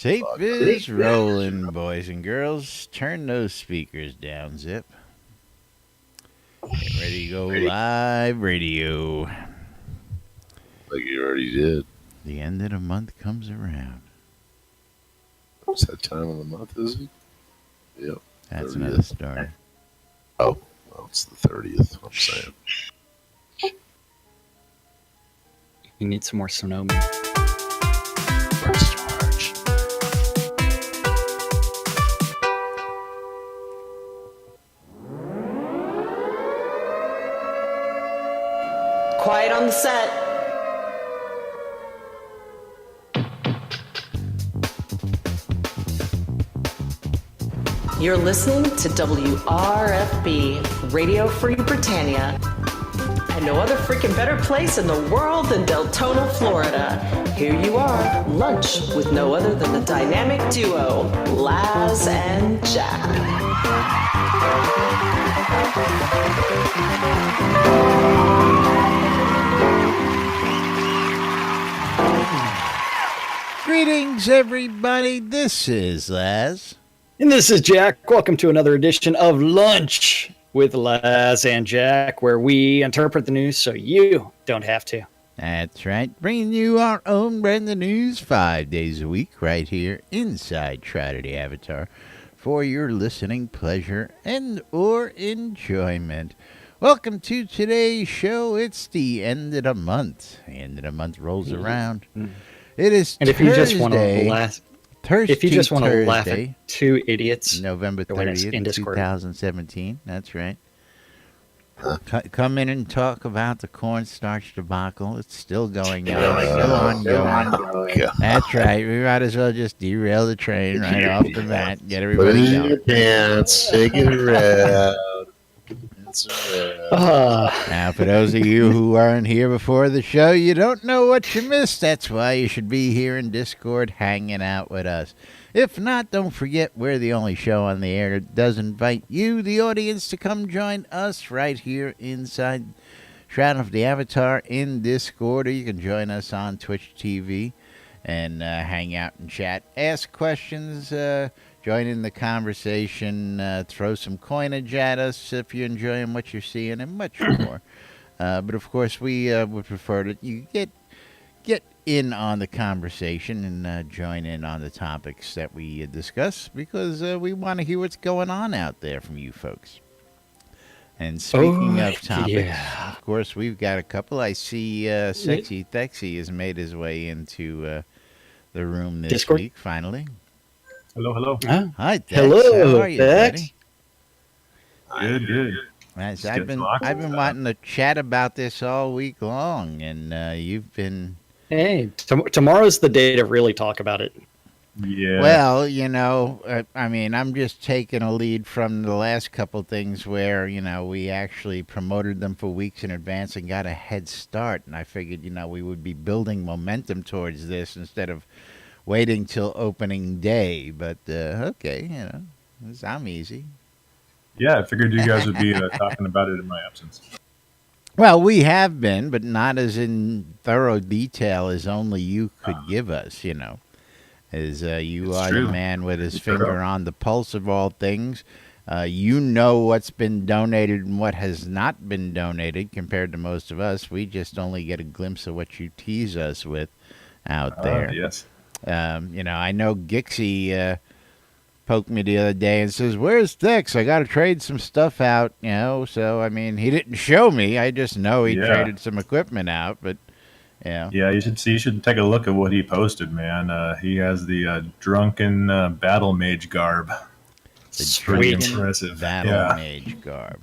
Tape is rolling, boys and girls. Turn those speakers down, Zip. Get ready to go live radio. Like you already did. The end of the month comes around. What's that time of the month, is it? Yep. That's 30th. another story. Oh, well, it's the 30th, I'm saying. You need some more Sonomi. First charge. Quiet on the set. You're listening to WRFB, Radio Free Britannia. And no other freaking better place in the world than Deltona, Florida. Here you are, lunch with no other than the dynamic duo, Laz and Jack. Greetings, everybody. This is Laz. And this is Jack. Welcome to another edition of Lunch with Laz and Jack, where we interpret the news so you don't have to. That's right. Bringing you our own brand of news 5 days a week right here inside Shroud of the Avatar for your listening pleasure and or enjoyment. Welcome to today's show. It's the end of the month. The end of the month rolls around. It is And if Thursday. you just want to laugh, Thursday, if you just want to laugh Thursday, at two idiots, November join us 30th, in Discord. 2017. That's right. Come in and talk about the cornstarch debacle. It's still going on. Still ongoing. That's right. We might as well just derail the train right off the bat. Get Put it everybody in your going. pants. Take it around. It's around. Now, for those of you who aren't here before the show, you don't know what you missed. That's why you should be here in Discord hanging out with us. If not, don't forget we're the only show on the air that does invite you, the audience, to come join us right here inside Shroud of the Avatar in Discord, or you can join us on Twitch TV and hang out and chat, ask questions, join in the conversation, throw some coinage at us if you're enjoying what you're seeing, and much more. But of course, we would prefer that you get in on the conversation and join in on the topics that we discuss, because we want to hear what's going on out there from you folks. And speaking of topics, of course, we've got a couple. I see Sexy Thexy has made his way into the room this Discord? week, finally. Hello. Hi, Thex. Hello, How are you, Thex. buddy? Good. Nice. Just I've getting been some wanting to chat about this all week long, and you've been. Hey, tomorrow's the day to really talk about it. Yeah. Well, I mean, I'm just taking a lead from the last couple things where, we actually promoted them for weeks in advance and got a head start. And I figured, we would be building momentum towards this instead of waiting till opening day. But, okay, I'm easy. Yeah, I figured you guys would be talking about it in my absence. Well, we have been, but not as in thorough detail as only you could give us, As you It's are true. the man with his It's finger true. on the pulse of all things. You know what's been donated and what has not been donated compared to most of us. We just only get a glimpse of what you tease us with out there. Yes. I know Gixie poked me the other day and says, "Where's Thex? I got to trade some stuff out." So I mean, he didn't show me. I just know he Yeah. traded some equipment out, but yeah. Yeah, you should take a look at what he posted, man. He has the drunken battle mage garb. It's pretty Sweet. impressive. Battle Yeah. mage garb.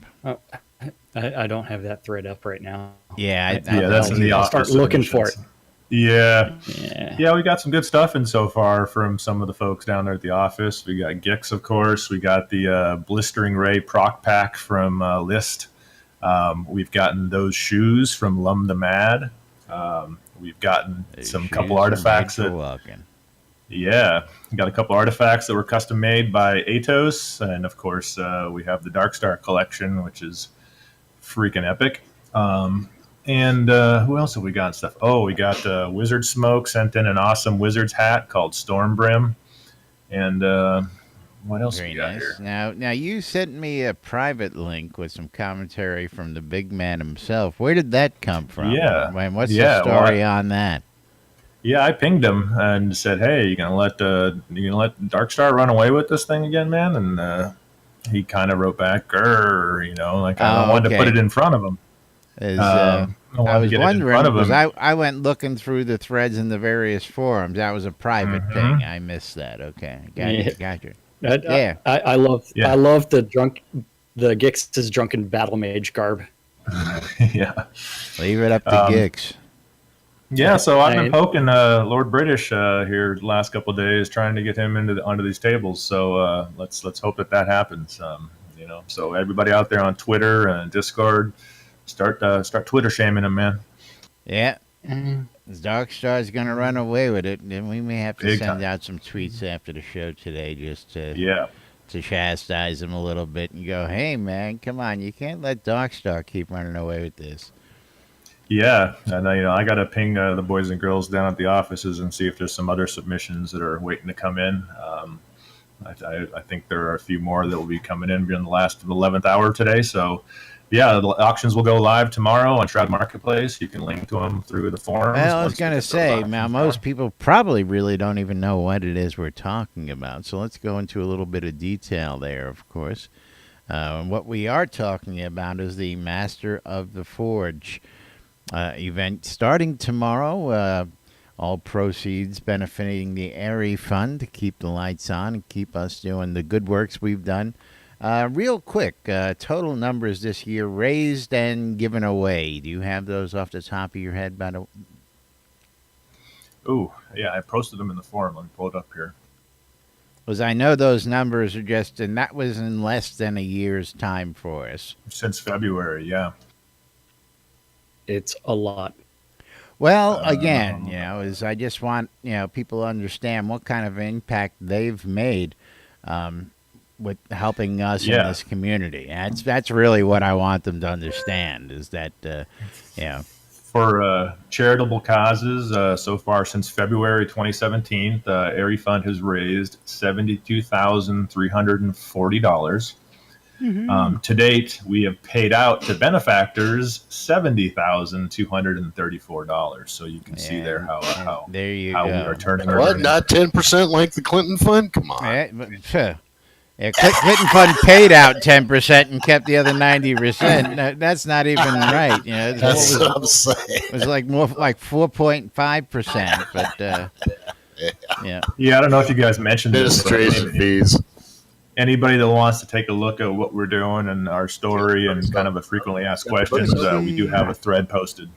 I don't have that thread up right now. Yeah, Yeah, that's in the I'll office. start looking for it. submissions. Yeah. Yeah. Yeah, we got some good stuff in so far from some of the folks down there at the office. We got Gix, of course. We got the Blistering Ray proc pack from List. We've gotten those shoes from Lum the Mad. We've gotten some couple artifacts that, yeah, we got a couple artifacts that were custom made by Atos, and of course we have the Darkstar collection, which is freaking epic. And who else have we got stuff? Oh, we got Wizard Smoke sent in an awesome Wizard's hat called Stormbrim. And what else Very we got nice. here? Now you sent me a private link with some commentary from the big man himself. Where did that come from? Yeah, And what's the yeah. story on that? Yeah, I pinged him and said, "Hey, you gonna let Darkstar run away with this thing again, man?" And he kind of wrote back, "Grr," like I Oh, wanted to put okay. it in front of him. I I wanted to was get it in wondering front of because him. I went looking through the threads in the various forums. That was a private Mhm. ping. I missed that. Okay, Yeah. gotcha. I, Yeah, I love Yeah. I love the Gix's drunken battle mage garb. Yeah. leave it up to Um, Gix. Yeah, so I've been I poking Lord British here the last couple of days, trying to get him onto these tables. So let's hope that happens. So everybody out there on Twitter and Discord, start Twitter shaming him, man, Yeah, mm, Darkstar's gonna run away with it, and we may have to big send time. out some tweets after the show today just Yeah, to chastise him a little bit and go, "Hey, man, come on, you can't let Darkstar keep running away with this." yeah, and I got to ping the boys and girls down at the offices and see if there's some other submissions that are waiting to come in. I think there are a few more that will be coming in during the last 11th hour today. So, yeah, the auctions will go live tomorrow on Shroud Marketplace. You can link to them through the forums. Well, I was once we going to get those say, auctions now going. most people probably really don't even know what it is we're talking about. So let's go into a little bit of detail there, of course. What we are talking about is the Master of the Forge event starting tomorrow. All proceeds benefiting the Airy Fund to keep the lights on and keep us doing the good works we've done. Real quick, total numbers this year raised and given away. Do you have those off the top of your head? Ooh, yeah, I posted them in the forum. Let me pull it up here. Because I know those numbers are just, and that was in less than a year's time for us. Since February, yeah. it's a lot. Well, again, I just want people to understand what kind of impact they've made with helping us in Yeah. this community. That's really what I want them to understand is that For charitable causes, so far since February 2017, the Airy Fund has raised $72,340. To date, we have paid out to benefactors $70,234. So you can see there how there you how go. we are turning What? everything. Not 10% like the Clinton Fund? Come on. Clinton Fund paid out 10% and kept the other 90%. That's not even right. That's what I'm saying. It was like more like 4.5%. But yeah. Yeah, I don't know if you guys mentioned this. but Administration fees. Anybody that wants to take a look at what we're doing and our story and kind of a frequently asked questions, we do have a thread posted.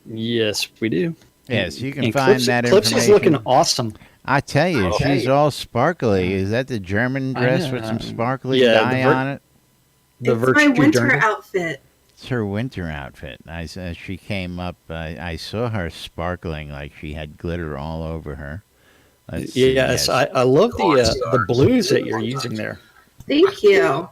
Yes, we do. Yes, you can And find Clips, that Clips information. is looking awesome. I tell you, she's all sparkly. Is that the German dress with some sparkly dye on it? The It's my Virtue winter Journal. outfit. It's her winter outfit. She came up. I saw her sparkling like she had glitter all over her. Let's see, Yes, I love the blues that you're using there. Thank you.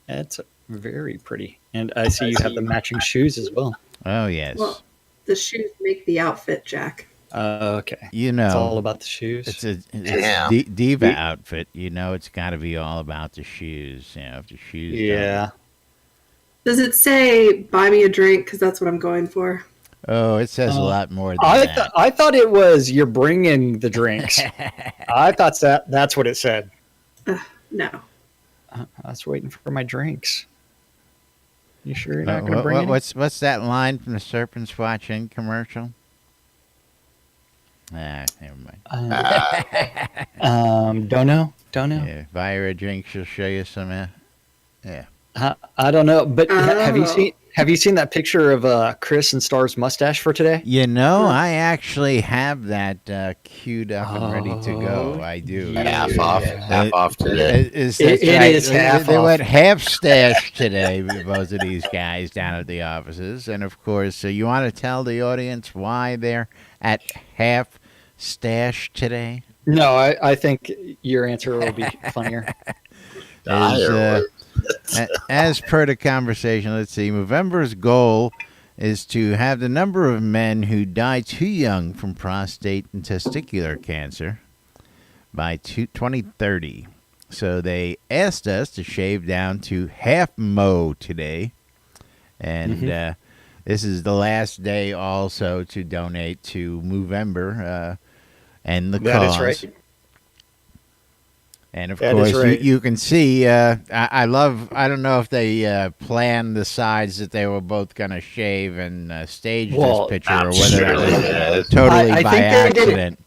That's very pretty. And I see you have the matching shoes as well. Oh yes. Well, the shoes make the outfit, Jack. Okay. It's all about the shoes. It's a Damn. diva outfit. It's got to be all about the shoes. If the shoes. Yeah. Does it say "buy me a drink"? Because that's what I'm going for. Oh, it says a lot more than I that. I thought it was you're bringing the drinks. I thought that's what it said. No. I was waiting for my drinks. You sure you're not going to bring any? What's that line from the Serpent's Watch in commercial? Never mind. Don't know. Yeah, buy her a drink, she'll show you some. Yeah. I don't know, but have you Oh. seen that picture of Chris and Star's mustache for today? I actually have that queued up and ready to go. I do. Half off today. That's It right. is half They off. went half stash today, both of these guys down at the offices. And, of course, you want to tell the audience why they're at half stash today? No, I think your answer will be funnier. As per the conversation, let's see, Movember's goal is to have the number of men who die too young from prostate and testicular cancer by 2030. So they asked us to shave down to half mo today. And this is the last day also to donate to Movember and the That cause. is right. And of That course, is right. you can see. I don't know if they planned the sides that they were both going to shave and stage Well, this picture, or I'm whether sure it was they did. totally I by think they did it. accident.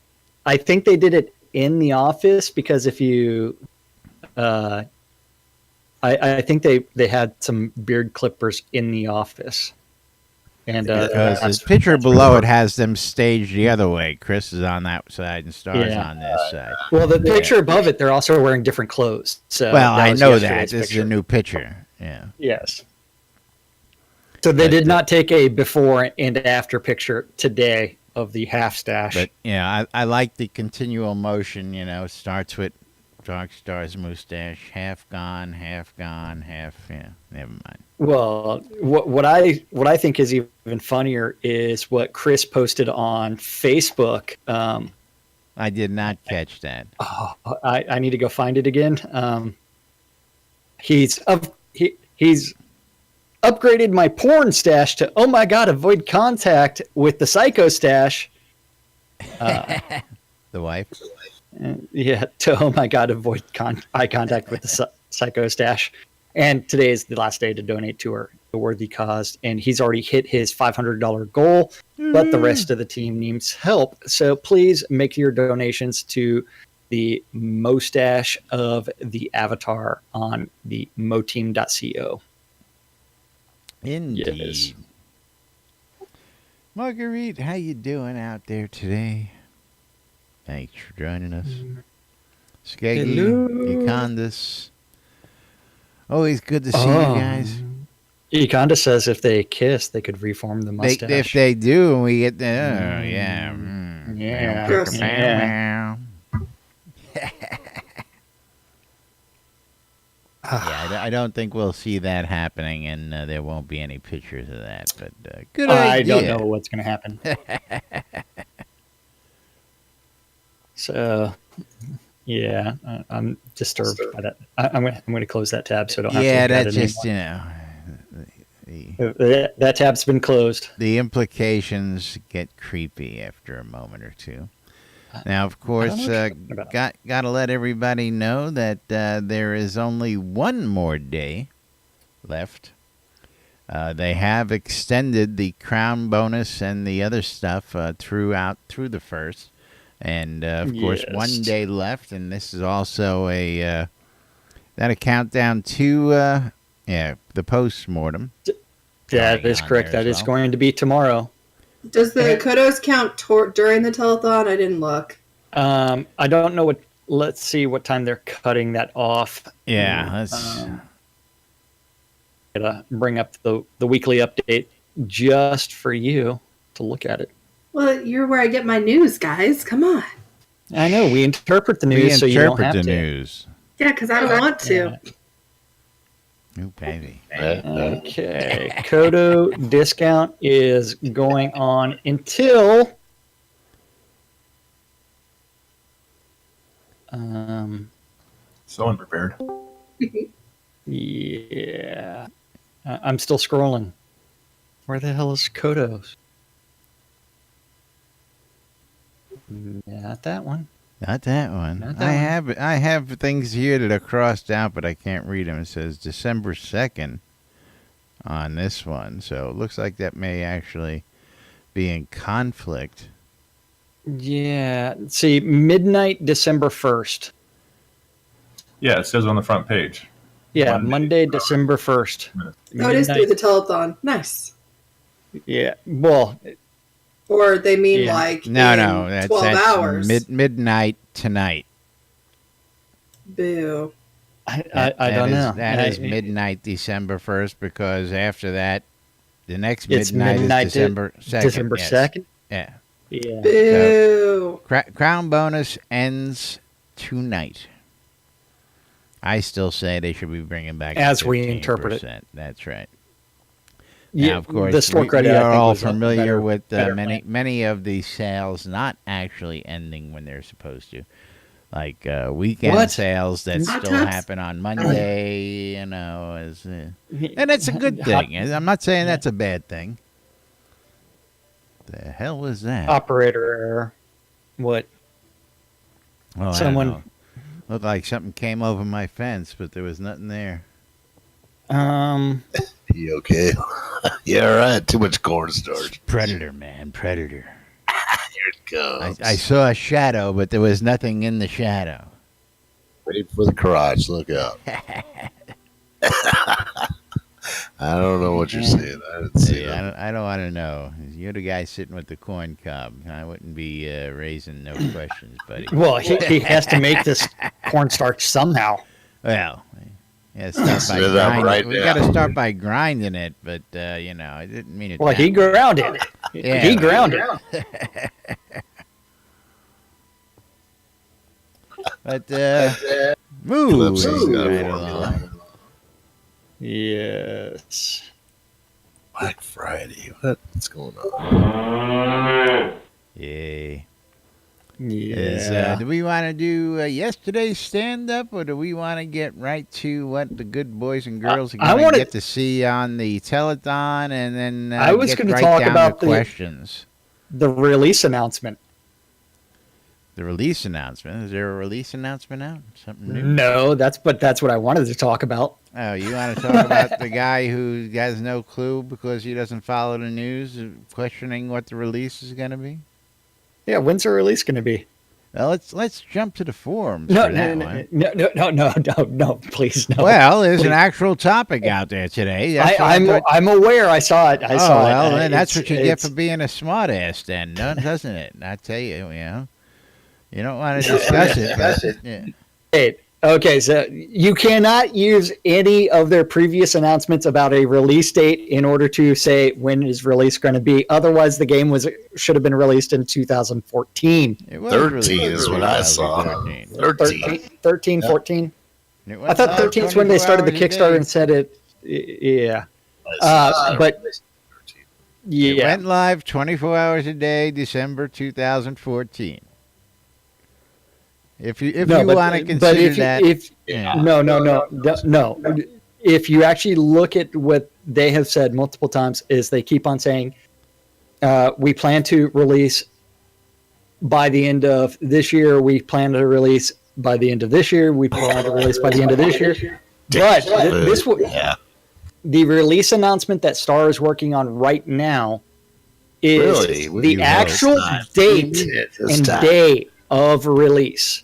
I think they did it in the office because if you, I think they had some beard clippers in the office, and Because that's- the picture that's below where- it has them staged the other way. Chris is on that side and Star's Yeah. on this side. Well, the picture above it, they're also wearing different clothes. So Well, that I was know that. yesterday's This is picture. a new picture. Yeah. Yes. So they But, did not take a before and after picture today of the half stash. But, I like the continual motion. It starts with Dark Star's mustache, half gone, half, never mind. Well, what I think is even funnier is what Chris posted on Facebook. I did not catch that. I need to go find it again. He's upgraded my porn stash to, oh my god, avoid contact with the psycho stash. The wife? Yeah, to, oh my god, avoid eye contact with the psycho stash. And today is the last day to donate to the worthy cause. And he's already hit his $500 goal, but the rest of the team needs help. So please make your donations to the Mostache of the Avatar on the moteam.co. Indeed. Yes. Marguerite, how you doing out there today? Thanks for joining us. Skeggy, Hello. Econdas. Always good to see you guys. Econda says if they kiss, they could reform the mustache. If they do, and we get the Yeah. Gross. Yeah. I don't think we'll see that happening, and there won't be any pictures of that. But good I idea. don't know what's going to happen. So, yeah, I'm disturbed by that. I'm going to close that tab so I don't have to. Yeah, look at that's it just that tab's been closed. the implications get creepy after a moment or two. Now, of course, know what you're talking about. got to let everybody know that there is only one more day left. They have extended the crown bonus and the other stuff through the first, and of course, Yes. 1 day left. And this is also a countdown to the post-mortem. That going is on correct. there That as is well. going to be tomorrow. Does the kudos count during the telethon? I didn't look. I don't know what. Let's see what time they're cutting that off. Yeah, that's. Gonna bring up the weekly update just for you to look at it. Well, you're where I get my news, guys. Come on. I know we interpret the we news, so you don't interpret have the to. news. Yeah, because I don't want to. Ooh, baby. Okay, Kodo discount is going on until So unprepared. yeah. I'm still scrolling. Where the hell is Kodos? Not that one. Not that one. Not that one. I have things here that are crossed out, but I can't read them. It says December 2nd on this one, so it looks like that may actually be in conflict. Yeah. See, midnight December 1st. Yeah, it says on the front page. Yeah, Monday. Monday December 1st. Oh, it is through the telethon. Nice. Yeah. Well, Or they mean Yeah. like No, in no, that's 12 hours. midnight tonight. Boo. I That don't is- know. That is midnight December 1st, because after that, the next It's midnight midnight is December 2nd. December yes. 2nd. Yeah. Yeah. Boo. Crown bonus ends tonight. I still say they should be bringing back the As we interpret it. 15%. That's right. Yeah, Now, of course, the store we credit, I are think, all was a familiar better- with better many plan. many of these sales not actually ending when they're supposed to. like weekend What? sales that Hot still tubs? happen on Monday. And it's a good thing. I'm not saying that's a bad thing. The hell was that? Operator error. What? Oh, someone- I don't know. Looked like something came over my fence, but there was nothing there. You okay? Yeah, right. Too much cornstarch. Predator, man, predator. Here it comes. I saw a shadow, but there was nothing in the shadow. Wait for the crotch. Look out. I don't know what you're saying. I didn't see Hey, that. I don't want to know. You're the guy sitting with the corn cob. I wouldn't be raising no questions, buddy. Well, he has to make this cornstarch somehow. Well, yeah, start by Sit up grinding. right We now. got to start by grinding it, but I didn't mean it. Well, that he way. grounded. Yeah, he right. grounded. But move Ellipses got right a along. formula. Yes. Black Friday. What's going on? Yay. Yeah. Do we want to do yesterday's stand-up, or do we want to get right to what the good boys and girls are I going to wanna- get to see on the telethon, and then I was get gonna right talk down about to the- questions? The release announcement. The release announcement. Is there a release announcement out? Something new? No, that's what I wanted to talk about. Oh, you want to talk about the guy who has no clue because he doesn't follow the news, questioning what the release is going to be? Yeah, when's the release going to be? Well, let's jump to the forums No, for that one. no, please no. Well, there's an Please. actual topic out there today. That's what I'm thought- I'm aware. I saw it. I saw it. well, then that's It's- what you get it's- for being a smart ass, then, doesn't it? I tell you, you don't want to discuss it. But, yeah. Okay, so you cannot use any of their previous announcements about a release date in order to say when is release going to be. Otherwise, the game should have been released in 2014. It was 13 released is in what I saw. 2013. 13, 14. It I was thought live 13 is when they 24 started the hours a Kickstarter day. and said it. Yeah. I But It yeah, went live 24 hours a day, December 2014. If you want to consider that, yeah. No. If you actually look at what they have said multiple times, is they keep on saying, we plan to release by the end of this year. We plan to release by the end of this year. We plan to release by the end of this year. But yeah. the release announcement that Star is working on right now is Really? the You actual know, it's date It's and time. day of release.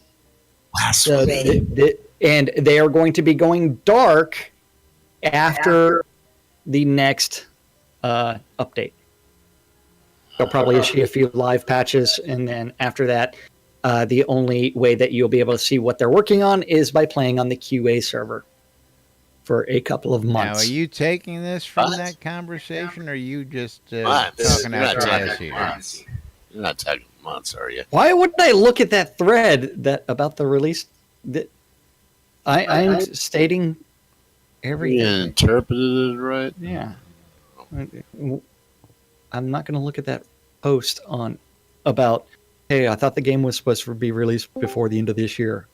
So Blasphemy. and they are going to be going dark after the next update. They'll probably issue a few live patches, and then after that, the only way that you'll be able to see what they're working on is by playing on the QA server for a couple of Now, months. are you taking this from What? that conversation, or are you just Months. talking You're out not your ass talking here? months. You're not talking months, are you? Why wouldn't I look at that thread that about the release? That I'm stating You everything. interpreted it right. Yeah. I'm not going to look at that post on about, hey, I thought the game was supposed to be released before the end of this year.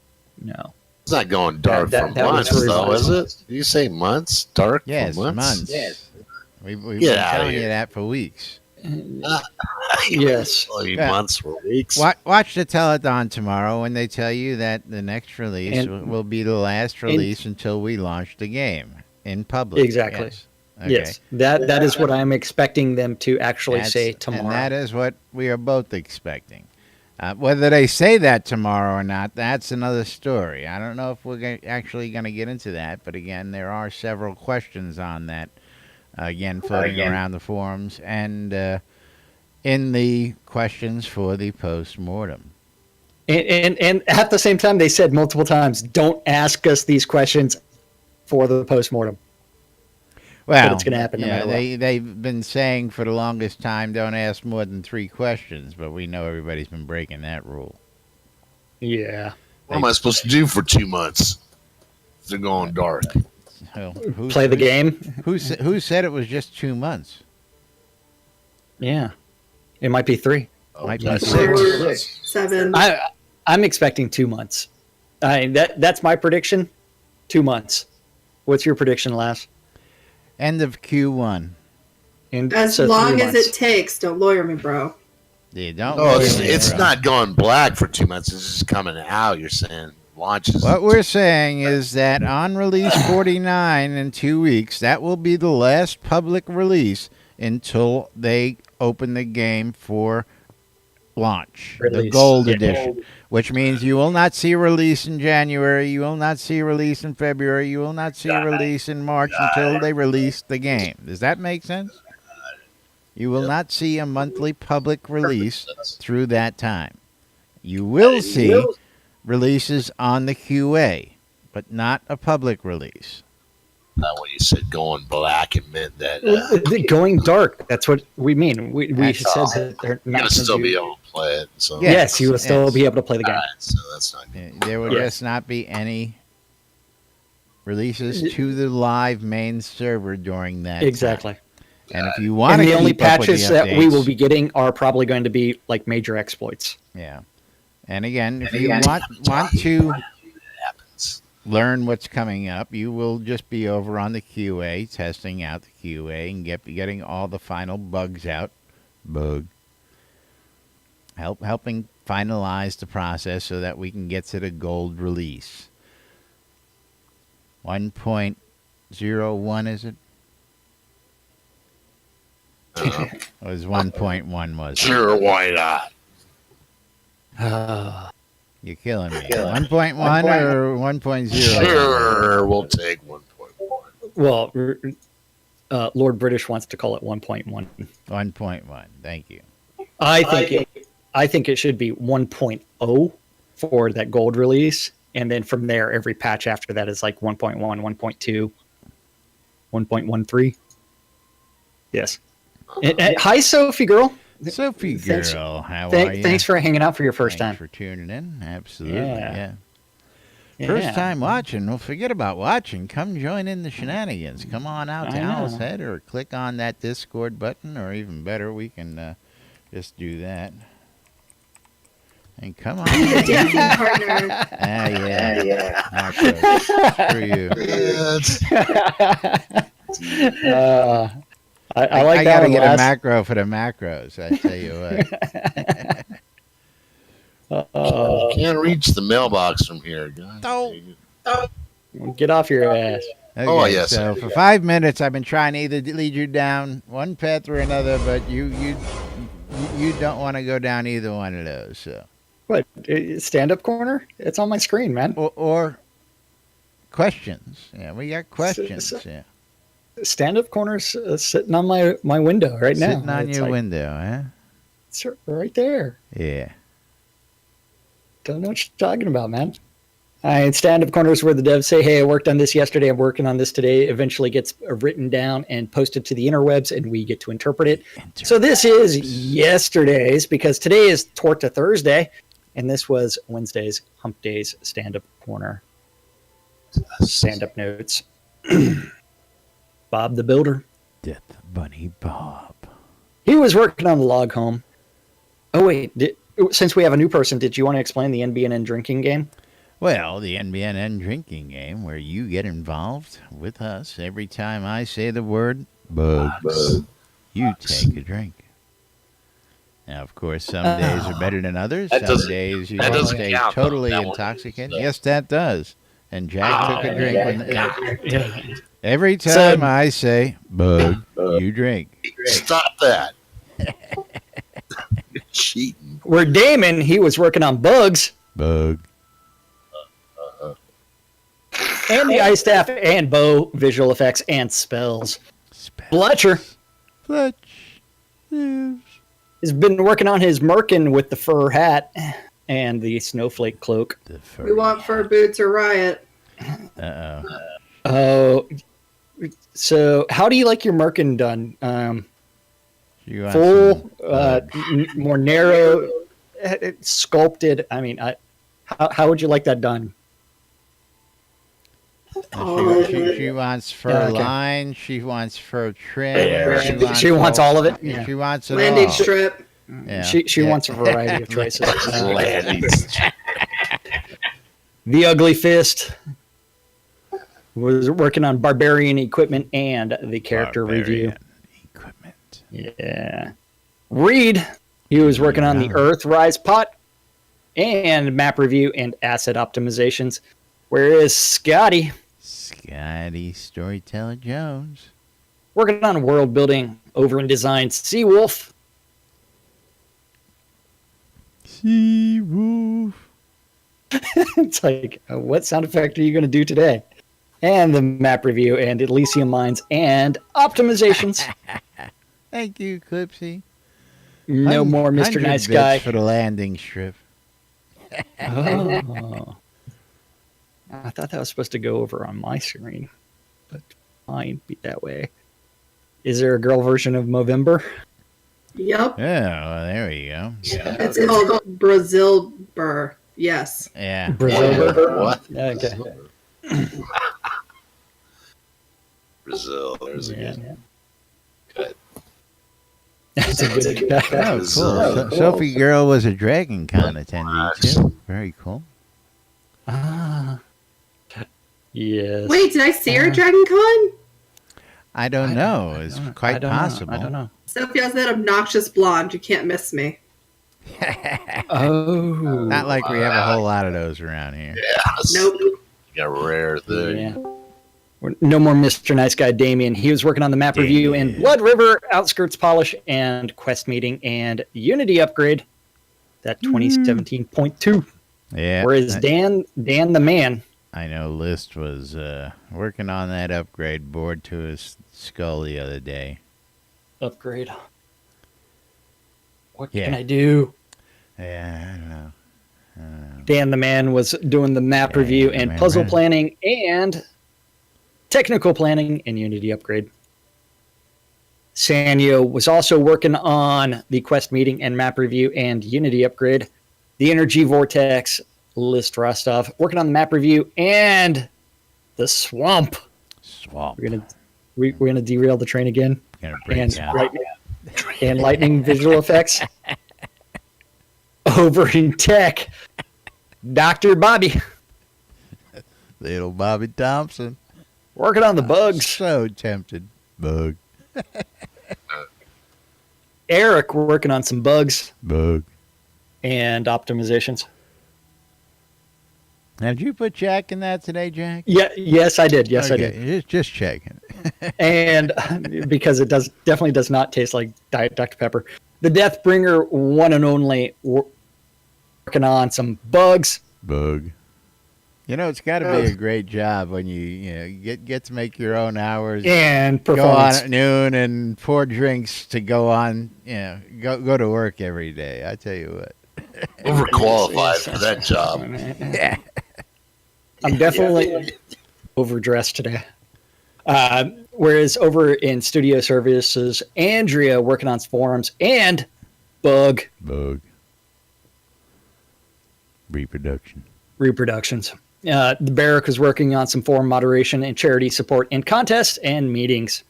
No. It's not going dark That- for that was months, though, revised. is it? Did you say months? Dark Yes, for months? months. Yes. We've Get been outta telling you here. that for weeks. Yes. Yeah. Months or weeks. Watch the telethon tomorrow when they tell you that the next release And- will be the last release until we launch the game in public. Exactly. Yes. Okay. Yes. That is what I'm expecting them to actually That's- say tomorrow. And that is what we are both expecting. Whether they say that tomorrow or not, that's another story. I don't know if we're actually going to get into that, but again, there are several questions on that, floating around the forums and in the questions for the post-mortem. And at the same time, they said multiple times, don't ask us these questions for the postmortem. Well, it's gonna happen no matter what. they've been saying for the longest time, don't ask more than 3 questions, but we know everybody's been breaking that rule. Yeah. What am I supposed to do for 2 months? If they're going dark. So, Play the game. Who said it was just 2 months? Yeah. It might be 3. Oh, Might be that's 6. 7. I'm expecting 2 months. That's my prediction. 2 months. What's your prediction, Lass? End of Q1. And As so long 3 as months. it takes, don't lawyer me, bro. Yeah, don't Oh, worry, it's bro. not going black for 2 months. It's just coming out. You're saying launches. What we're saying is that on release 49 in 2 weeks, that will be the last public release until they open the game for launch, the Release. gold Yeah. edition, which means you will not see a release in January, you will not see a release in February, you will not see a release in March until they release the game. Does that make sense? You will not see a monthly public release through that time. You will see releases on the QA, but not a public release. Not what you said going black. It meant that Going dark. That's what we mean. We That's said that they're you're not gonna still do- be able to play it. So Yeah. Yes, you will still Yes. be able to play the game. Alright, so that's not good. There will Yes. just not be any releases to the live main server during that Exactly. time. And if you want And to the only keep up with patches the that we will updates- be getting are probably going to be like major exploits. Yeah. And again, if you want to Happens. learn what's coming up, you will just be over on the QA, testing out the QA and getting all the final bugs out. Helping finalize the process so that we can get to the gold release. 1.01, is it? It was 1.1, was it? Sure, why not? You're killing me. 1.1 or 1.0? Sure, we'll take 1.1. Well, Lord British wants to call it 1.1. 1.1. Thank you. I think it should be 1.0 for that gold release, and then from there, every patch after that is like 1.1, 1.2, 1.13. Yes. Hi, Sophie girl. Sophie Thanks- girl, how are you? Thanks for hanging out for your first Thanks time. for tuning in. Absolutely, Yeah. yeah. First time watching. Well, forget about watching. Come join in the shenanigans. Come on out to I know. Owl's Head or click on that Discord button, or even better, we can just do that. And come on. Dancing partner. Yeah. Screw you. I like I that gotta one, get a Laz. macro for the macros. I tell you what. Can't reach the mailbox from here, guys. Oh. Get off your ass. Okay, Oh, yes, So sir. for 5 minutes, I've been trying to either lead you down one path or another, but you don't want to go down either one of those. So What? Stand up corner? It's on my screen, man. or questions. Yeah, we got questions. Yeah, Stand up corner's sitting on my window right now. sitting on It's your like, window, huh? It's right there. Yeah. Don't know what you're talking about, man. Stand up corners where the devs say, hey, I worked on this yesterday, I'm working on this today, eventually gets written down and posted to the interwebs, and we get to interpret it. So this is yesterday's, because today is Torta Thursday, and this was Wednesday's Hump Days Stand Up Corner. Stand Up Notes. Bob the Builder. Death Bunny Bob. He was working on the log home. Oh, wait. Since we have a new person, did you want to explain the NBNN drinking game? Well, the NBNN drinking game where you get involved with us every time I say the word bugs. You take a drink. Now, of course, some days are better than others. That Some doesn't- days you that doesn't stay count, though. totally That one intoxicated. doesn't. Yes, that does. And Jack took a drink. Yeah. Every So- time I say bug, you drink. Stop that. You're cheating. Where Damon, he was working on bugs, Bug. and the ice staff, and bow, visual effects, and spells. Fletcher Fletch lives. has been working on his merkin with the fur hat and the snowflake cloak. The furry. We want fur boots or riot. Uh-oh. Oh, so how do you like your merkin done? You want Full, some bugs. more narrow, sculpted. I mean, how would you like that done? She wants fur Yeah, okay. line. She wants fur trim. Yeah. She wants all of it. Yeah. She wants it Landing all. strip. Yeah. She Yeah. wants a variety of choices. Landing. The Ugly Fist was working on Barbarian equipment and the character review. Equipment. Yeah. Reed, he was working on the Earthrise pot and map review and asset optimizations. Whereas Scotty, Storyteller Jones, working on world building over in design Seawolf. Seawolf. It's like, what sound effect are you going to do today? And the map review and Elysium Mines and optimizations. Thank you, Clipsy. No more Mr. 100 Nice bits Guy. for the landing strip. Oh. I thought that was supposed to go over on my screen, but fine, be that way. Is there a girl version of Movember? Yep. Yeah, well, there we go. It's called Brazil Burr. Yes. Yeah. Brazil? What? Okay. Brazil. There's a good cut. That's a good guy. Oh, cool. Sophie Girl was a Dragon Con attendee, too. Very cool. Ah. Yes. Wait, did I see her at Dragon Con? I don't know. It's quite possible. I don't know. Sophie has that obnoxious blonde. You can't miss me. Oh. Not like we have a whole lot of those around here. Yes. Nope. You got a rare thing. Yeah. No more Mr. Nice Guy Damien. He was working on the map review in Blood River, Outskirts Polish, and Quest Meeting and Unity Upgrade. That 2017.2. Yeah. Whereas Dan the man. I know List was working on that upgrade board to his skull the other day. Upgrade. What can I do? Yeah, I don't know. Dan the man was doing the map review and puzzle planning and technical planning and Unity Upgrade. Sanyo was also working on the Quest Meeting and map review and Unity Upgrade. The Energy Vortex, List Rostov, working on the map review and the Swamp. We're gonna derail the train again. And lightning visual effects. Over in tech, Dr. Bobby. Little Bobby Thompson. Working on the bugs. So tempted. Bug. Eric working on some bugs. Bug. And optimizations. Now, did you put Jack in that today, Jack? Yeah, yes, I did. Yes, okay. I did. Just checking. And because it definitely does not taste like Diet Dr. Pepper. The Deathbringer, one and only, working on some bugs. Bug. You know, it's got to be a great job when you get to make your own hours and go performance. on at noon and pour drinks to go on. Go to work every day. I tell you what. Overqualified for that job. Yeah. I'm definitely overdressed today. Whereas over in studio services, Andrea working on forums and Bug. Reproductions. The Barrack was working on some forum moderation and charity support and contests and meetings.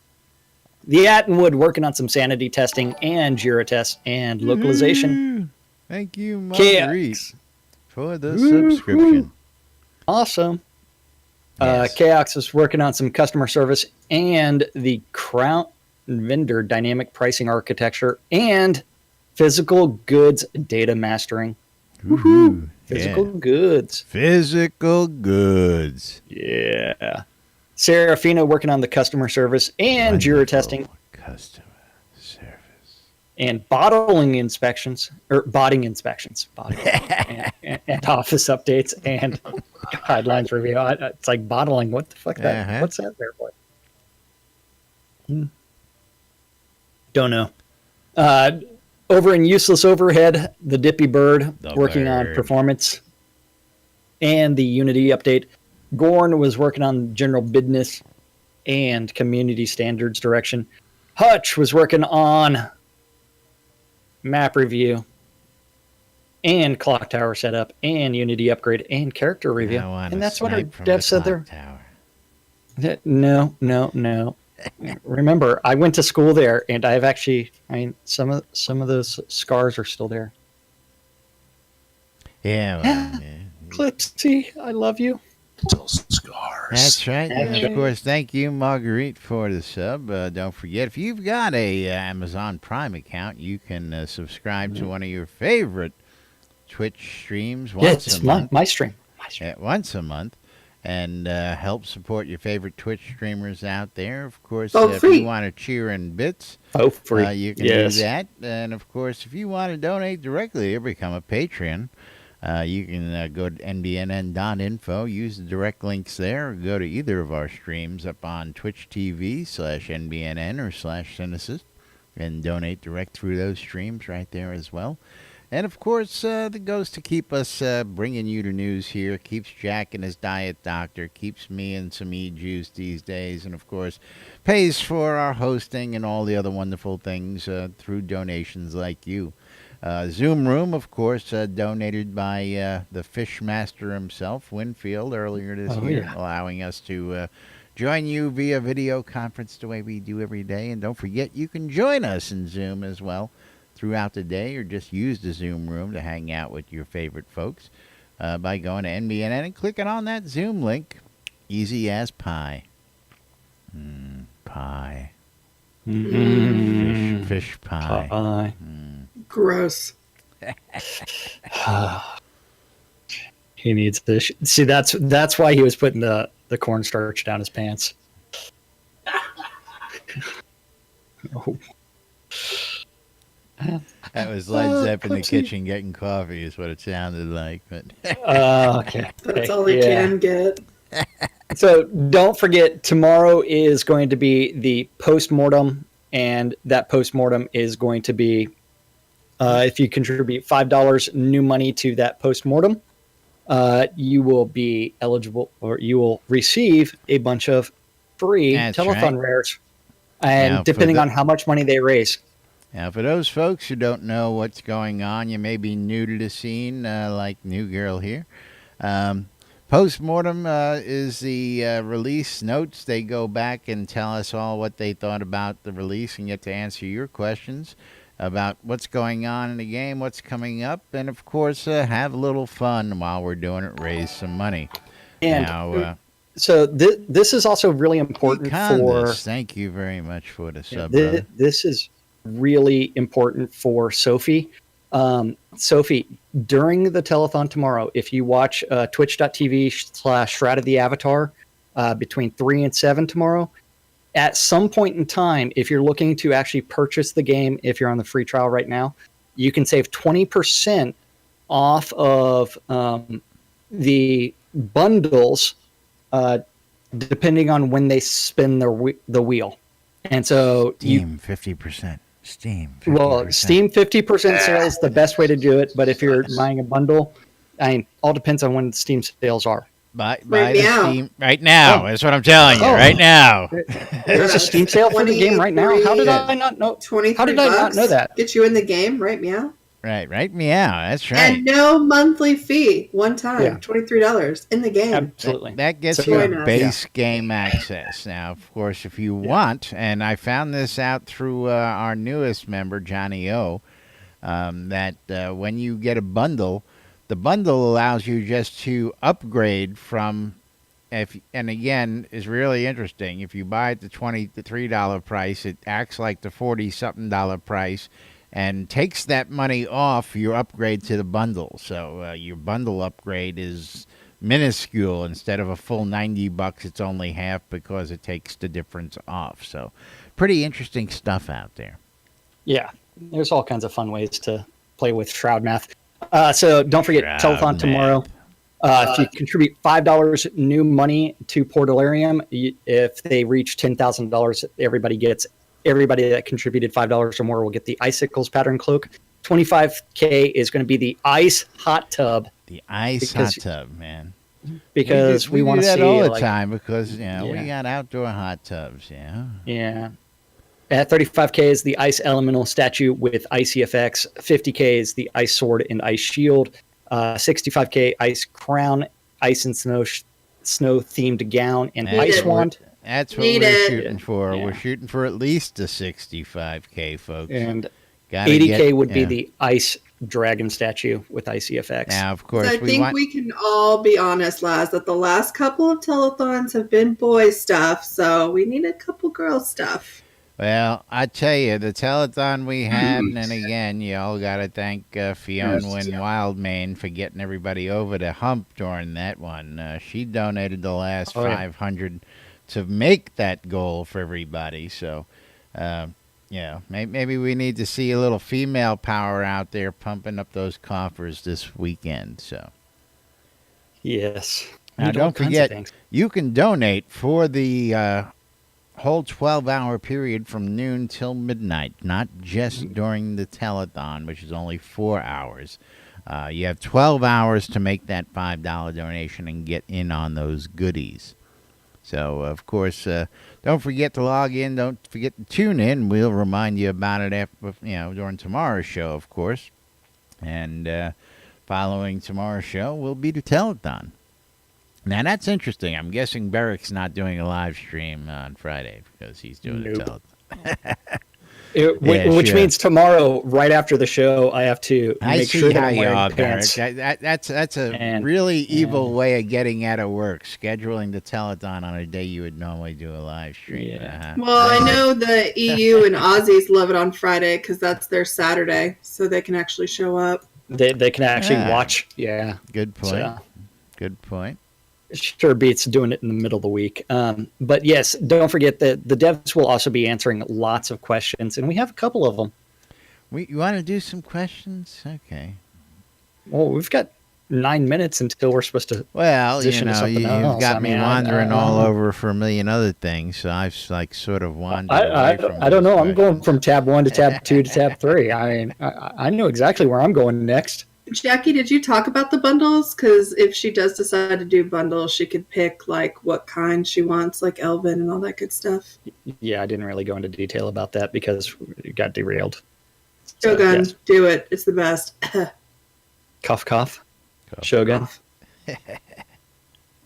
The Attenwood working on some sanity testing and Jira tests and localization. Thank you, Marguerite, for the subscription. Awesome. Yes. Chaos is working on some customer service and the Crown vendor dynamic pricing architecture and physical goods data mastering. Woohoo. Physical goods. Physical goods. Yeah. Serafina working on the customer service and Jira testing. Customer service. And bottling inspections, or botting inspections. And office updates and guidelines review. It's like bottling. What the fuck? What's that there for? Don't know. Over in Useless Overhead, the Dippy Bird working on performance and the Unity update. Gorn was working on general business and community standards direction. Hutch was working on map review and clock tower setup and Unity upgrade and character review. And that's what our dev said there. No. Remember, I went to school there, and I've actually, some of those scars are still there. Yeah, well, Clipsy, I love you. Tell scars. That's right. And of course, thank you, Marguerite, for the sub. Don't forget, if you've got a Amazon Prime account, you can subscribe to one of your favorite Twitch streams once a month. My stream. Once a month. And help support your favorite Twitch streamers out there. Of course, Oh, if free. you want to cheer in bits, free. you can do that. And of course, if you want to donate directly or become a Patreon, you can go to nbnn.info, use the direct links there, or go to either of our streams up on Twitch TV /NBNN or /Synesis and donate direct through those streams right there as well. And, of course, that goes to keep us bringing you the news here, keeps Jack and his diet doctor, keeps me and some e-juice these days, and, of course, pays for our hosting and all the other wonderful things through donations like you. Zoom Room, of course, donated by the Fishmaster himself, Winfield, earlier this year, allowing us to join you via video conference the way we do every day. And don't forget, you can join us in Zoom as well throughout the day, or just use the Zoom Room to hang out with your favorite folks by going to NBNN and clicking on that Zoom link. Easy as pie. Pie. Fish pie. Gross. He needs to see. That's why he was putting the cornstarch down his pants. Oh. That was Led Zepp in the kitchen getting coffee is what it sounded like. But Okay. That's all we can get. So don't forget, tomorrow is going to be the post-mortem, and that post-mortem is going to be, if you contribute $5 new money to that post-mortem, you will be eligible, or you will receive a bunch of free telethon rares, and now, depending on how much money they raise. Now, for those folks who don't know what's going on, you may be new to the scene, like New Girl here. Postmortem is the release notes. They go back and tell us all what they thought about the release and get to answer your questions about what's going on in the game, what's coming up, and, of course, have a little fun while we're doing it, raise some money. And now, so this is also really important for... Thank you very much for the sub, brother. This is really important for Sophie. Sophie, during the telethon tomorrow, if you watch twitch.tv/Shroud of the Avatar between 3 and 7 tomorrow, at some point in time, if you're looking to actually purchase the game, if you're on the free trial right now, you can save 20% off of the bundles depending on when they spin the wheel. And so Steam 50%. Steam 50%. Well, Steam 50% sale is the best way to do it, but if you're buying a bundle, all depends on when Steam sales are. Buy the Steam right now. That's what I'm telling you. Right now. There's a Steam sale for the game right now. How did I not know? How did I not know that? Get you in the game, right, meow? Right, meow. That's right. And no monthly fee. One time, $23 in the game. Absolutely. That gets you base game access. Now, of course, if you want, and I found this out through our newest member, Johnny O, that when you get a bundle, the bundle allows you just to upgrade from, and again, is really interesting. If you buy at the $23 price, it acts like the $40-something price, and takes that money off your upgrade to the bundle. So your bundle upgrade is minuscule. Instead of a full $90, it's only half because it takes the difference off. So pretty interesting stuff out there. Yeah, there's all kinds of fun ways to play with Shroud math. So don't forget, telethon tomorrow. If you contribute $5 new money to Portalarium, if they reach $10,000, everybody that contributed $5 or more will get the Icicles pattern cloak. $25K is going to be the ice hot tub. The ice hot tub, man. Because we want to see that all the time because we got outdoor hot tubs. Yeah. At $35K is the ice elemental statue with icy effects. $50K is the ice sword and ice shield. $65K ice crown, ice and snow themed gown, and ice wand. That's what we're shooting for. Yeah. We're shooting for at least a $65K, folks. And $80K would be the ice dragon statue with icy effects. Now, of course, I think we can all be honest, Laz, that the last couple of telethons have been boy stuff, so we need a couple girl stuff. Well, I tell you, the telethon we had, and again, you all got to thank Fiona Wildmane for getting everybody over the hump during that one. She donated the last $500 to make that goal for everybody. So, maybe we need to see a little female power out there pumping up those coffers this weekend. So, yes. Now, don't forget, you can donate for the whole 12-hour period from noon till midnight, not just during the telethon, which is only 4 hours. You have 12 hours to make that $5 donation and get in on those goodies. So, of course, don't forget to log in. Don't forget to tune in. We'll remind you about it after, during tomorrow's show, of course. And following tomorrow's show will be the telethon. Now, that's interesting. I'm guessing Beric's not doing a live stream on Friday because he's doing the telethon. Which means tomorrow, right after the show, I have to make sure that I'm wearing pants. That's a really evil way of getting out of work, scheduling the telethon on a day you would normally do a live stream. Yeah. Well, I know the EU and Aussies love it on Friday because that's their Saturday, so they can actually show up. They can actually watch. Yeah. Good point. Good point. Sure beats doing it in the middle of the week. But yes, don't forget that the devs will also be answering lots of questions, and we have a couple of them. You want to do some questions? Okay. Well, we've got 9 minutes until we're supposed to. Well, you've got me wandering all over for a million other things, so I've sort of wandered away from I don't know. I'm going from tab 1 to tab 2 to tab 3. I mean, I know exactly where I'm going next. Jackie, did you talk about the bundles? Because if she does decide to do bundles, she could pick like what kind she wants, like Elven and all that good stuff. Yeah, I didn't really go into detail about that because it got derailed. Shogun, do it. It's the best. Cough. Shogun.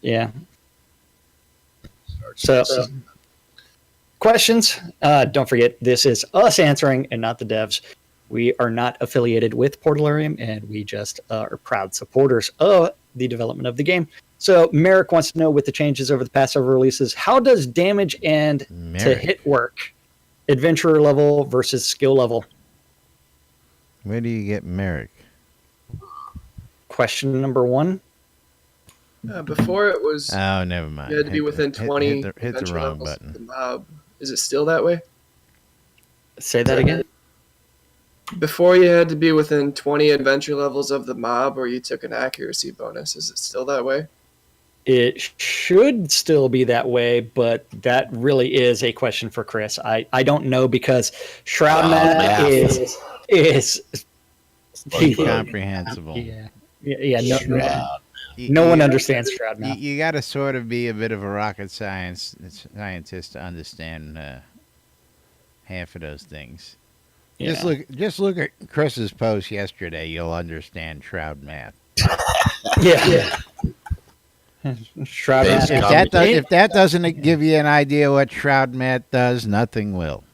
Yeah. So, questions? Don't forget, this is us answering and not the devs. We are not affiliated with Portalarium, and we just are proud supporters of the development of the game. So Merrick wants to know, with the changes over the past several releases, how does damage and to hit work? Adventurer level versus skill level. Where do you get Merrick? Question number 1. Before it was... Oh, never mind. You had to be within 20... Hit the wrong button. The mob. Is it still that way? Say that again? Before you had to be within 20 adventure levels of the mob, or you took an accuracy bonus. Is it still that way? It should still be that way, but that really is a question for Chris. I don't know because Shroud Math is incomprehensible. No one understands Shroud Math. You got to sort of be a bit of a rocket scientist to understand half of those things. Yeah. Just look at Chris's post yesterday. You'll understand Shroud Math. Yeah. Shroud Math. If that doesn't give you an idea what Shroud Math does, nothing will.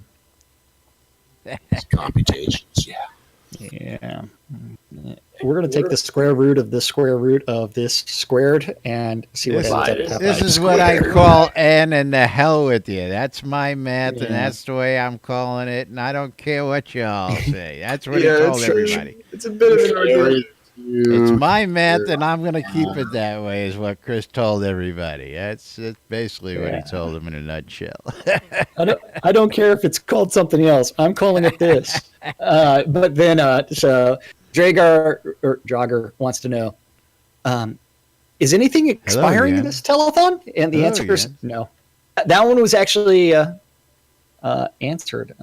It's computations, Yeah. We're going to take the square root of this squared and see what happens. This is what I call N and the hell with you. That's my math, and that's the way I'm calling it, and I don't care what y'all say. That's what he told everybody. It's a bit of an argument. It's my math, and I'm going to keep it that way, is what Chris told everybody. That's basically what he told them in a nutshell. I don't care if it's called something else. I'm calling it this. But then, so Jogger wants to know, is anything expiring in this telethon? And the answer is no. That one was actually answered.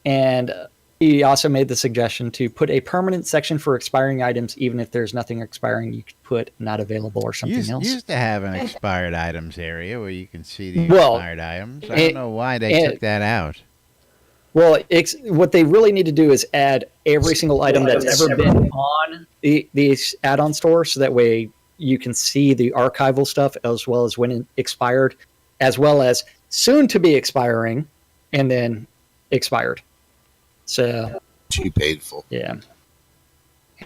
And he also made the suggestion to put a permanent section for expiring items, even if there's nothing expiring. You could put not available or something else. Used to have an expired items area where you can see the expired items. I don't know why they took that out. Well, what they really need to do is add every single item that's ever been on the add-on store, so that way you can see the archival stuff as well as when it expired, as well as soon to be expiring, and then expired. So Too painful. Yeah.